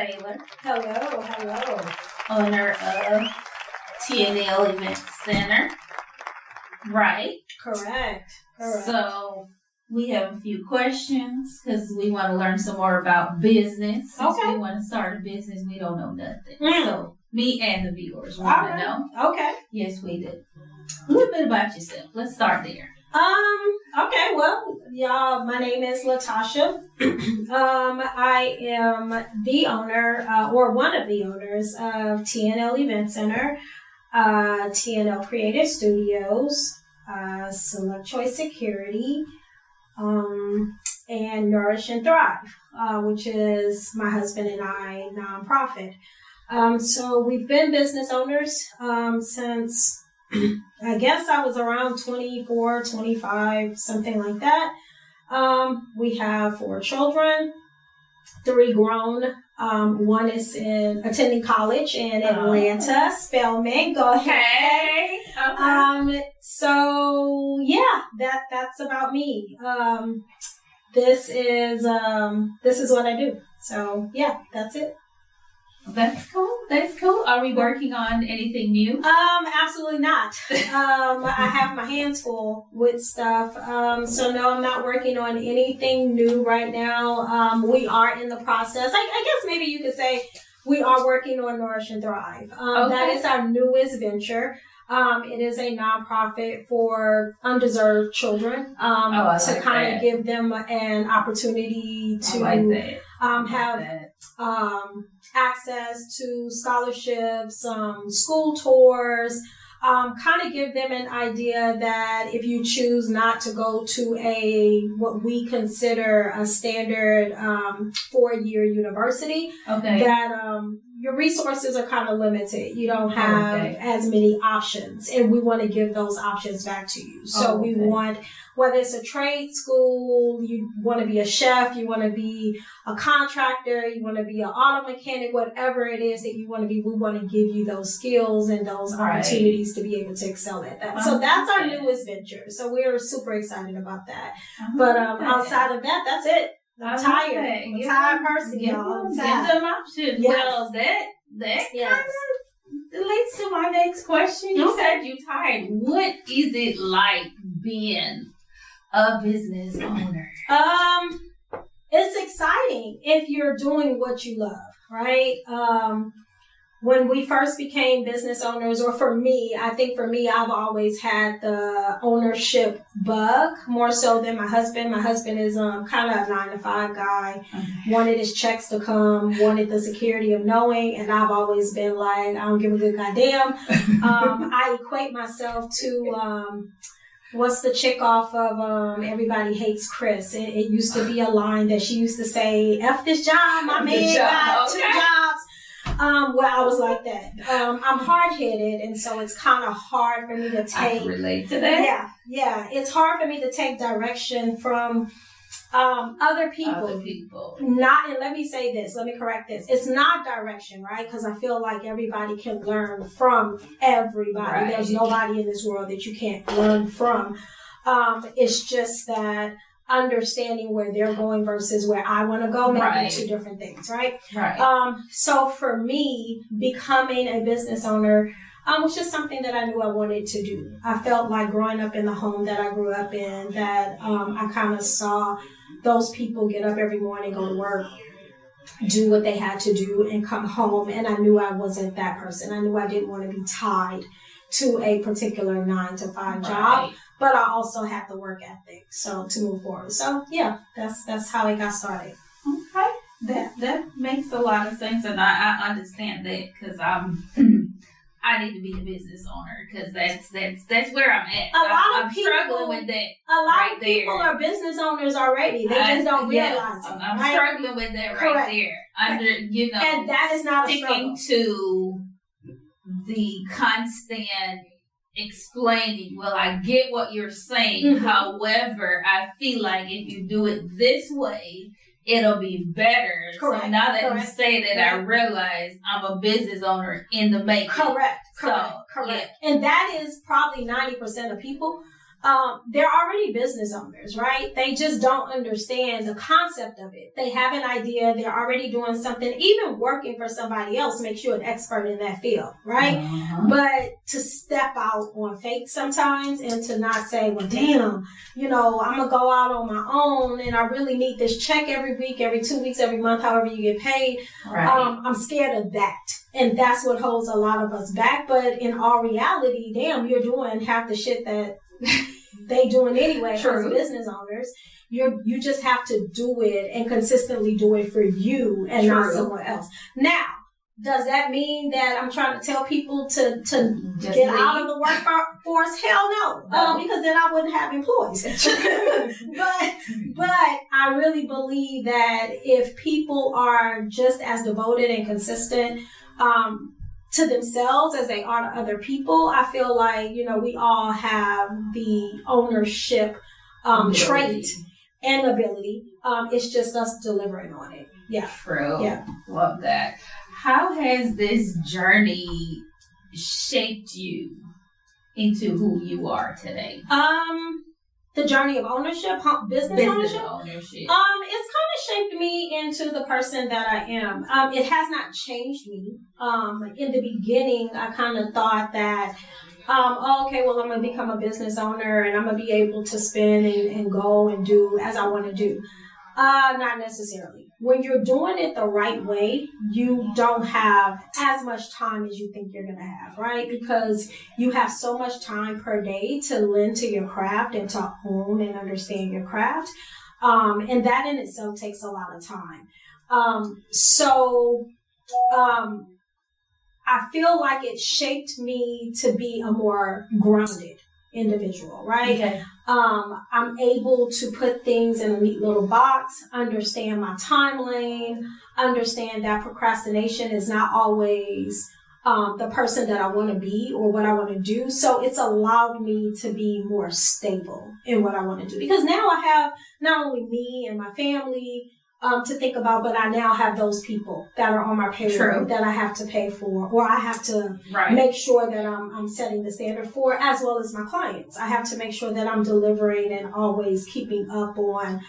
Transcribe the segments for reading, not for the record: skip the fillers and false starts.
Taylor, Hello. owner of TNL Event Center. Right? Correct. So we have a few questions because we want to learn some more about business. Since we want to start a business, we don't know nothing. So me and the viewers want to know. Okay. Yes, we do. A little bit about yourself. Let's start there. Okay, well, y'all, my name is Latasha. I am the owner, or one of the owners of TNL Event Center, TNL Creative Studios, Select Choice Security, and Nourish and Thrive, which is my husband and I nonprofit. So we've been business owners since I guess I was around 24, 25, something like that. We have 4 children, 3 grown. One is attending college in Atlanta. Spelman, go ahead. Okay. So yeah, that's about me. This is what I do. So yeah, that's it. That's cool. Are we working on anything new? Absolutely not. I have my hands full with stuff. So no, I'm not working on anything new right now. We are in the process. I guess maybe you could say we are working on Nourish and Thrive. That is our newest venture. It is a nonprofit for undeserved children, to kind of give them an opportunity to have access to scholarships, school tours, kind of give them an idea that if you choose not to go to what we consider a standard 4-year university, that your resources are kind of limited. You don't have as many options, and we want to give those options back to you. So we want, whether it's a trade school, you want to be a chef, you want to be a contractor, you want to be an auto mechanic, whatever it is that you want to be, we want to give you those skills and those opportunities to be able to excel at that. So that's our newest venture. So we're super excited about that. But outside of that, that's it. I'm tired. I'm a tired person, y'all. Give them options. Yes. Well, that kind of leads to my next question. You said you're tired. What is it like being a business owner? It's exciting if you're doing what you love, right? When we first became business owners, or for me, I've always had the ownership bug more so than my husband. My husband is kind of a 9-to-5 guy, wanted his checks to come, wanted the security of knowing, and I've always been like, I don't give a good goddamn. I equate myself to what's the chick off of Everybody Hates Chris? It used to be a line that she used to say, F this job, my man got 2 jobs. Well, I was like that. I'm hard-headed, and so it's kind of hard for me to take. I can relate to that. Yeah. It's hard for me to take direction from other people. Not, and let me say this. Let me correct this. It's not direction, right? Because I feel like everybody can learn from everybody. Right. There's nobody in this world that you can't learn from. It's just that understanding where they're going versus where I want to go may be 2 different things, right? So for me, becoming a business owner was just something that I knew I wanted to do. I felt like growing up in the home that I grew up in, that I kind of saw those people get up every morning, go to work, do what they had to do, and come home. And I knew I wasn't that person. I knew I didn't want to be tied to a particular 9-to-5 job. But I also had the work ethic, so to move forward. So yeah, that's how it got started. Okay, that makes a lot of sense, and I understand that because I need to be a business owner because that's where I'm at. I'm struggling with that. A lot of people are business owners already. They just don't realize it. I'm struggling with that right there. And that is not a struggle. Sticking to the constant explaining, well, I get what you're saying. However, I feel like if you do it this way, it'll be better. Correct. So now that you say that, I realize I'm a business owner in the making. Correct. Yeah. And that is probably 90% of people. they're already business owners, right? They just don't understand the concept of it. They have an idea. They're already doing something. Even working for somebody else makes you an expert in that field, right? Uh-huh. But to step out on faith sometimes and to not say, well, damn, I'm going to go out on my own and I really need this check every week, every 2 weeks, every month, however you get paid. Right. I'm scared of that. And that's what holds a lot of us back. But in all reality, damn, you're doing half the shit that they doing anyway. True. As business owners. You just have to do it and consistently do it for you and True. Not someone else. Now, does that mean that I'm trying to tell people to get out of the workforce? Hell no. Because then I wouldn't have employees. but I really believe that if people are just as devoted and consistent to themselves as they are to other people, I feel like, we all have the ownership trait and ability. It's just us delivering on it. Yeah. True. Yeah. Love that. How has this journey shaped you into who you are today? The journey of ownership, business ownership. It's kind of shaped me into the person that I am. It has not changed me. In the beginning, I kind of thought that, I'm going to become a business owner and I'm going to be able to spend and go and do as I want to do. Not necessarily. When you're doing it the right way, you don't have as much time as you think you're going to have, right? Because you have so much time per day to lend to your craft and to own and understand your craft. And that in itself takes a lot of time. I feel like it shaped me to be a more grounded individual, right? Okay. I'm able to put things in a neat little box, understand my time lane, understand that procrastination is not always the person that I want to be or what I want to do. So it's allowed me to be more stable in what I want to do. Because now I have not only me and my family to think about, but I now have those people that are on my payroll that I have to pay for, or I have to make sure that I'm setting the standard for, as well as my clients. I have to make sure that I'm delivering and always keeping up on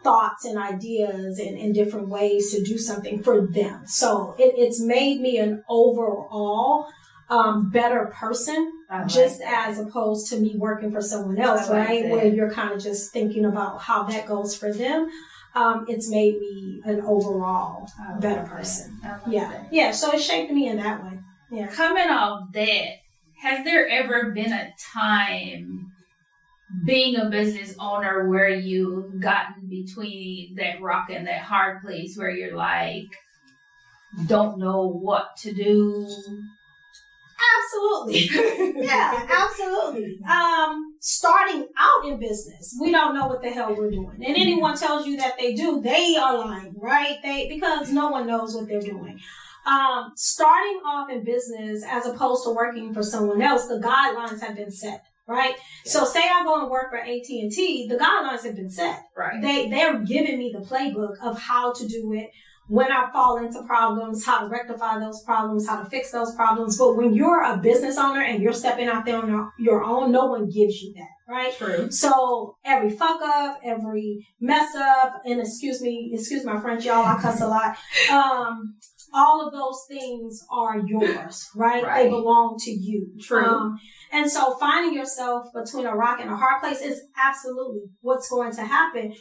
thoughts and ideas and different ways to do something for them. So it's made me an overall better person, as opposed to me working for someone else, right? Where you're kind of just thinking about how that goes for them. It's made me an overall better person. Yeah. So it shaped me in that way. Yeah. Coming off that, has there ever been a time being a business owner where you've gotten between that rock and that hard place where you're like, don't know what to do? Absolutely. Yeah, absolutely. Starting out in business, we don't know what the hell we're doing. And anyone tells you that they do, they are lying, right? Because no one knows what they're doing. Starting off in business as opposed to working for someone else, the guidelines have been set, right? Yeah. So say I go and work for AT&T, the guidelines have been set. Right. They're giving me the playbook of how to do it, when I fall into problems, how to rectify those problems, how to fix those problems. But when you're a business owner and you're stepping out there on your own, no one gives you that, right? True. So every fuck up, every mess up, and excuse my French, y'all, I cuss a lot. All of those things are yours, right? They belong to you. True. And so finding yourself between a rock and a hard place is absolutely what's going to happen.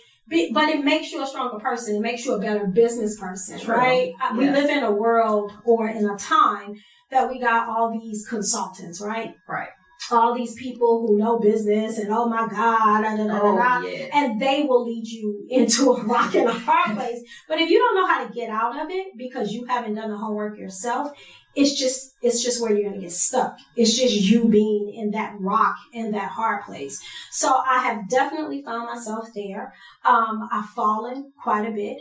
But it makes you a stronger person. It makes you a better business person, True. Right? Yes. We live in a world or in a time that we got all these consultants, right? Right. All these people who know business and oh my God, yes. And they will lead you into a rock and a hard place. But if you don't know how to get out of it because you haven't done the homework yourself, it's just where you're going to get stuck. It's just you being in that rock and that hard place. So I have definitely found myself there. I've fallen quite a bit.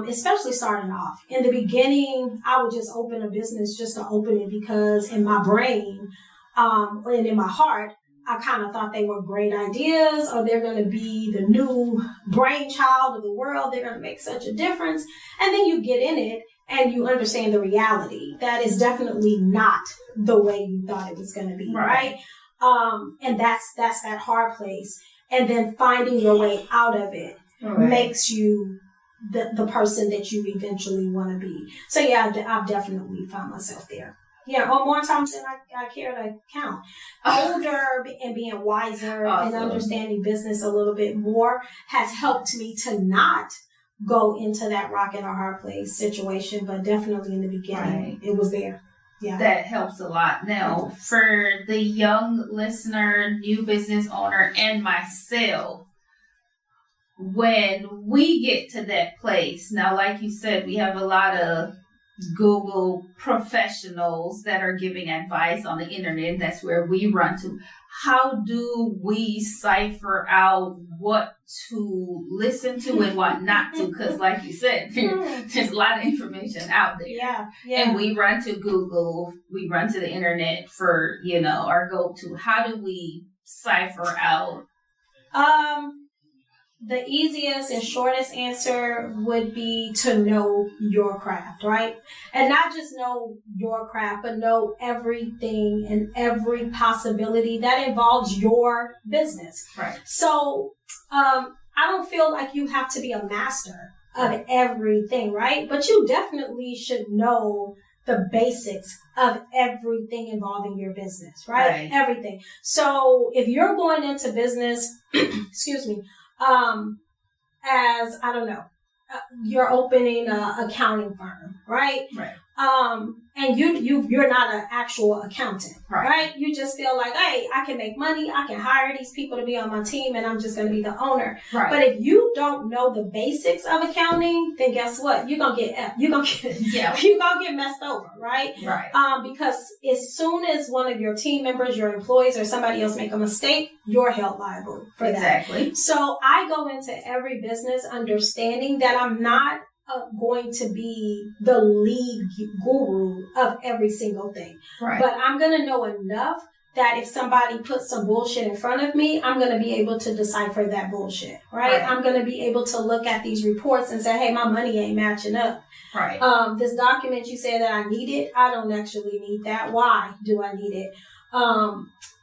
Especially starting off. In the beginning, I would just open a business just to open it because in my brain, and in my heart, I kind of thought they were great ideas or they're going to be the new brainchild of the world. They're going to make such a difference. And then you get in it and you understand the reality. That is definitely not the way you thought it was going to be, right? And that's that hard place. And then finding your way out of it makes you the person that you eventually want to be. So yeah, I've definitely found myself there. Yeah, or more times than I care to count. Older and being wiser and understanding business a little bit more has helped me to not go into that rock and a hard place situation, but definitely in the beginning, it was there. Yeah. That helps a lot. Now, for the young listener, new business owner, and myself, when we get to that place, now, like you said, we have a lot of Google professionals that are giving advice on the internet. That's where we run to. How do we cipher out what to listen to and what not to? Because like you said, there's a lot of information out there. Yeah. And we run to Google, we run to the internet for, our go-to. How do we cipher out? The easiest and shortest answer would be to know your craft, right? And not just know your craft, but know everything and every possibility that involves your business. Right. So, I don't feel like you have to be a master of everything, right? But you definitely should know the basics of everything involving your business, right? Everything. So if you're going into business, excuse me, as, I don't know, you're opening an accounting firm, right? Right. And you're not an actual accountant, right? You just feel like, hey, I can make money. I can hire these people to be on my team and I'm just going to be the owner. Right. But if you don't know the basics of accounting, then guess what? You're going to get messed over, right? Right. Because as soon as one of your team members, your employees, or somebody else make a mistake, you're held liable for that. Exactly. So I go into every business understanding that I'm not going to be the lead guru of every single thing. Right. But I'm going to know enough that if somebody puts some bullshit in front of me, I'm going to be able to decipher that bullshit, right? I'm going to be able to look at these reports and say, hey, my money ain't matching up. Right. This document you said that I needed, I don't actually need that. Why do I need it?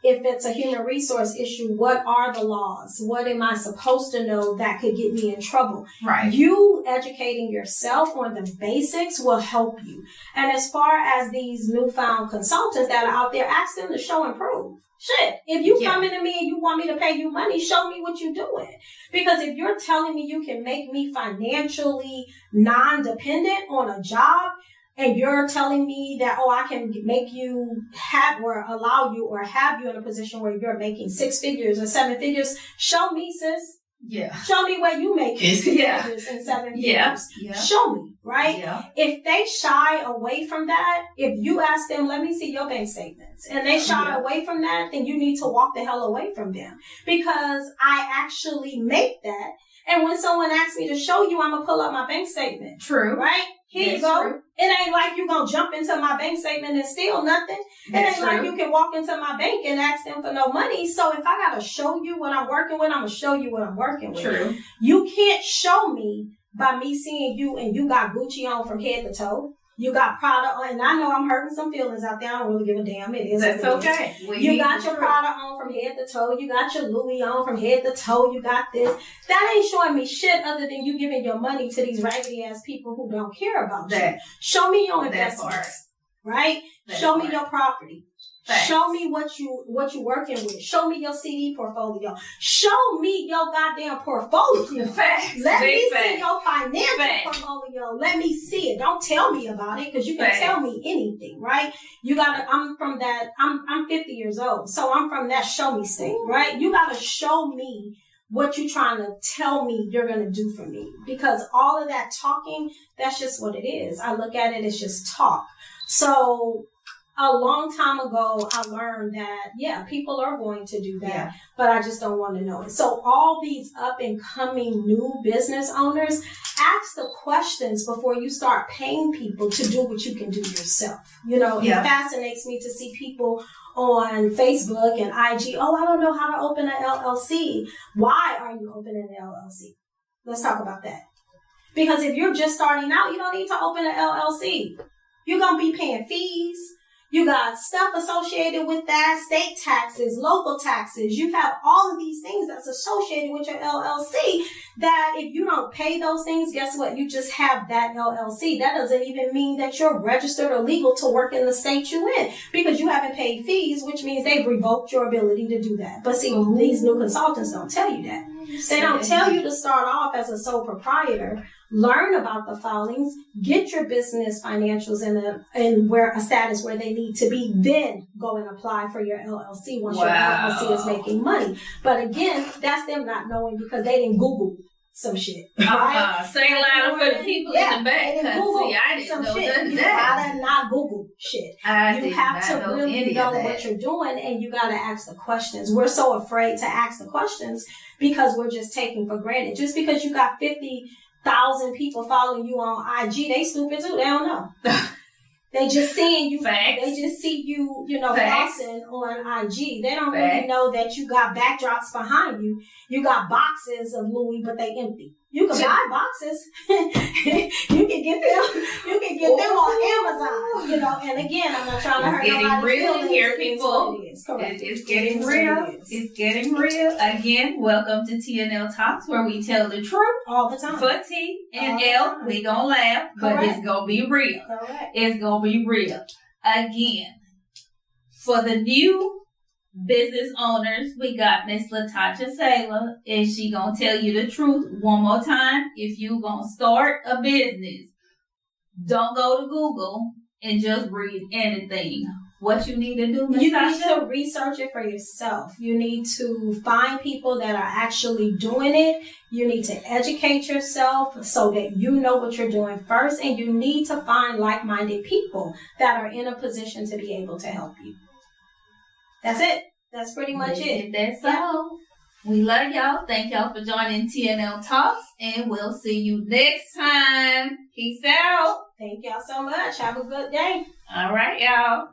If it's a human resource issue, what are the laws? What am I supposed to know that could get me in trouble? Right. You educating yourself on the basics will help you. And as far as these newfound consultants that are out there, ask them to show and prove. Shit, if you come into me and you want me to pay you money, show me what you're doing. Because if you're telling me you can make me financially non-dependent on a job, and you're telling me that, I can make you have or allow you or have you in a position where you're making 6 figures or 7 figures, show me, sis. Yeah. Show me where you make 6 figures and 7 figures. Yeah. Show me, right? Yeah. If they shy away from that, if you ask them, let me see your bank statements, and they shy away from that, then you need to walk the hell away from them. Because I actually make that. And when someone asks me to show you, I'm going to pull up my bank statement. True. Right? Here you go. True. It ain't like you going to jump into my bank statement and steal nothing. That's it ain't like you can walk into my bank and ask them for no money. So if I got to show you what I'm working with, I'm going to show you what I'm working with. True. You can't show me by me seeing you and you got Gucci on from head to toe. You got Prada on, and I know I'm hurting some feelings out there. I don't really give a damn. It is. That's okay. You got your Prada on from head to toe. You got your Louis on from head to toe. You got this. That ain't showing me shit other than you giving your money to these raggedy ass people who don't care about you. Show me your investments, right? Show me your property. Thanks. Show me what you working with. Show me your CD portfolio. Show me your goddamn portfolio. Facts. Let me see your financial portfolio. Let me see it. Don't tell me about it, because you can tell me anything, right? I'm from that. I'm 50 years old, so I'm from that show me state, right? You gotta show me what you're trying to tell me you're gonna do for me, because all of that talking, that's just what it is. I look at it as just talk. So a long time ago, I learned that, people are going to do that, but I just don't want to know it. So all these up and coming new business owners, ask the questions before you start paying people to do what you can do yourself. It fascinates me to see people on Facebook and IG. I don't know how to open an LLC. Why are you opening an LLC? Let's talk about that. Because if you're just starting out, you don't need to open an LLC. You're going to be paying fees. You got stuff associated with that, state taxes, local taxes. You have all of these things that's associated with your LLC that if you don't pay those things, guess what? You just have that LLC. That doesn't even mean that you're registered or legal to work in the state you're in because you haven't paid fees, which means they've revoked your ability to do that. But see, these new consultants don't tell you that. They don't tell you to start off as a sole proprietor, learn about the filings, get your business financials in where a status where they need to be, then go and apply for your LLC once your LLC is making money. But again, that's them not knowing because they didn't Google some shit. Right? Say louder for the people in the back. See, I didn't know none of that. You gotta not Google shit. You have to really know what you're doing, and you gotta ask the questions. We're so afraid to ask the questions because we're just taking for granted. Just because you got 50,000 people following you on IG, they stupid too. They don't know. They just seeing you. Facts. They just see you, flossing on IG. They don't really know that you got backdrops behind you. You got boxes of Louis, but they empty. You can buy boxes. You can get them. You can get them on Amazon. And again, I'm not trying to hurt nobody. It's getting real here, people. It's getting real. It's getting real. Again, welcome to TNL Talks, where we tell the truth all the time. For T and L, we gonna laugh, but it's gonna be real. Correct. It's gonna be real. Again, for the new business owners, we got Miss LaTacha Saylor. Is she gonna tell you the truth one more time? If you gonna start a business, don't go to Google and just read anything. What you need to do, Miss You Tasha? need to research it for yourself. You need to find people that are actually doing it. You need to educate yourself so that you know what you're doing first, and you need to find like-minded people that are in a position to be able to help you. That's it. That's pretty much it. That's all. We love y'all. Thank y'all for joining TNL Talks, and we'll see you next time. Peace out. Thank y'all so much. Have a good day. All right, y'all.